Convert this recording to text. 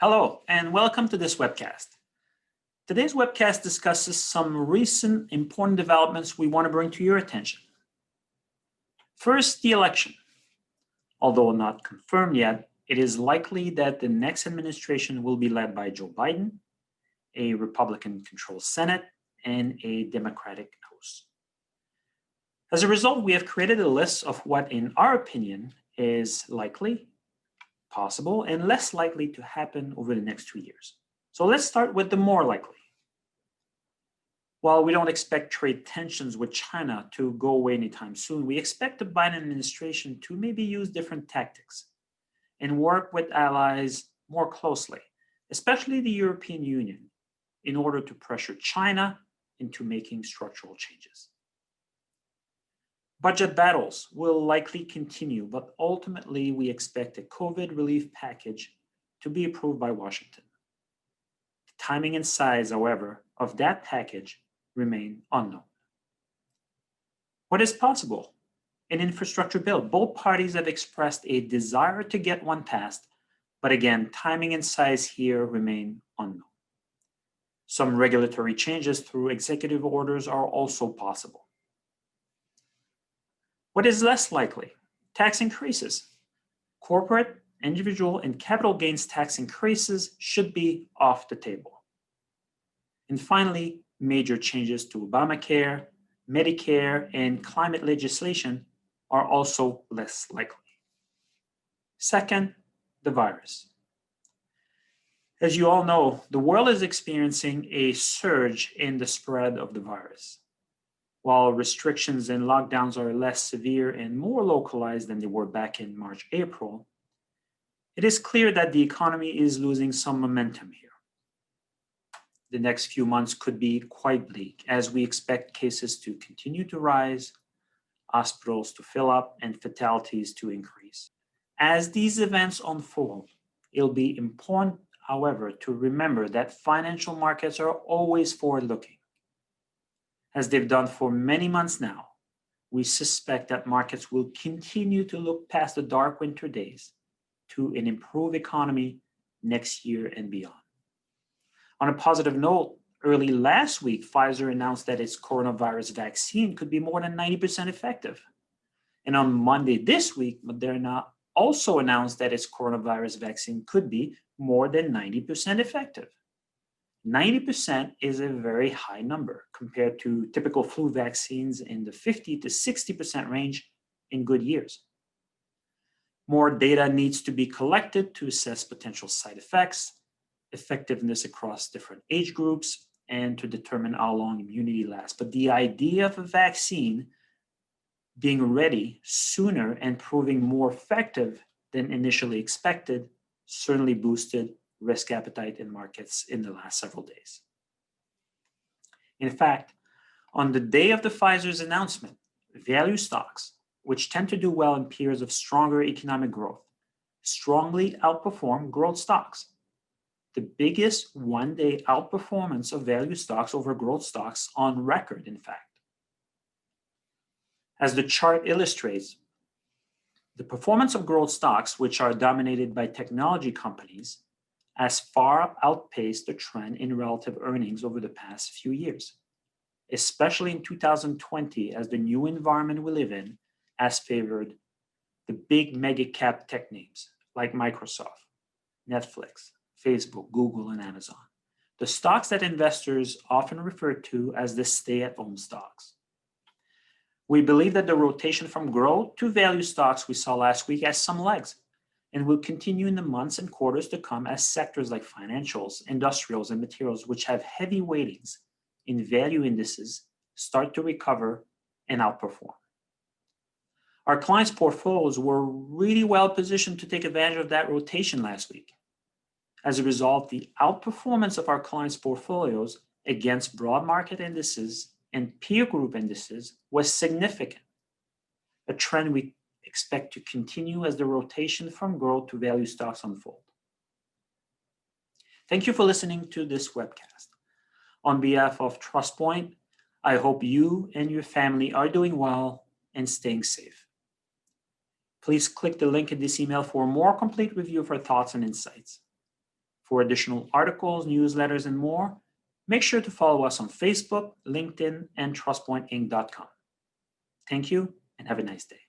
Hello, and welcome to this webcast. Today's webcast discusses some recent important developments we want to bring to your attention. First, the election. Although not confirmed yet, it is likely that the next administration will be led by Joe Biden, a Republican-controlled Senate, and a Democratic House. As a result, we have created a list of what, in our opinion, is likely, possible, and less likely to happen over the next 2 years. So let's start with the more likely. While we don't expect trade tensions with China to go away anytime soon, we expect the Biden administration to maybe use different tactics and work with allies more closely, especially the European Union, in order to pressure China into making structural changes. Budget battles will likely continue, but ultimately we expect a COVID relief package to be approved by Washington. The timing and size, however, of that package remain unknown. What is possible? An infrastructure bill. Both parties have expressed a desire to get one passed, but again, timing and size here remain unknown. Some regulatory changes through executive orders are also possible. What is less likely? Tax increases. Corporate, individual, and capital gains tax increases should be off the table. And finally, major changes to Obamacare, Medicare, and climate legislation are also less likely. Second, the virus. As you all know, the world is experiencing a surge in the spread of the virus. While restrictions and lockdowns are less severe and more localized than they were back in March, April, it is clear that the economy is losing some momentum here. The next few months could be quite bleak as we expect cases to continue to rise, hospitals to fill up, and fatalities to increase. As these events unfold, it'll be important, however, to remember that financial markets are always forward-looking. As they've done for many months now, we suspect that markets will continue to look past the dark winter days to an improved economy next year and beyond. On a positive note, early last week, Pfizer announced that its coronavirus vaccine could be more than 90% effective. And on Monday this week, Moderna also announced that its coronavirus vaccine could be more than 90% effective. 90% is a very high number compared to typical flu vaccines in the 50 to 60% range in good years. More data needs to be collected to assess potential side effects, effectiveness across different age groups, and to determine how long immunity lasts. But the idea of a vaccine being ready sooner and proving more effective than initially expected certainly boosted risk appetite in markets in the last several days. In fact, on the day of the Pfizer's announcement, value stocks, which tend to do well in periods of stronger economic growth, strongly outperform growth stocks. The biggest one-day outperformance of value stocks over growth stocks on record, in fact. As the chart illustrates, the performance of growth stocks, which are dominated by technology companies, has far outpaced the trend in relative earnings over the past few years, especially in 2020, as the new environment we live in has favored the big mega cap tech names like Microsoft, Netflix, Facebook, Google, and Amazon, the stocks that investors often refer to as the stay-at-home stocks. We believe that the rotation from growth to value stocks we saw last week has some legs and will continue in the months and quarters to come as sectors like financials, industrials, and materials, which have heavy weightings in value indices, start to recover and outperform. Our clients' portfolios were really well positioned to take advantage of that rotation last week. As a result, the outperformance of our clients' portfolios against broad market indices and peer group indices was significant, a trend we expect to continue as the rotation from growth to value stocks unfold. Thank you for listening to this webcast. On behalf of TrustPoint, I hope you and your family are doing well and staying safe. Please click the link in this email for a more complete review of our thoughts and insights. For additional articles, newsletters, and more, make sure to follow us on Facebook, LinkedIn, and TrustPointinc.com. Thank you, and have a nice day.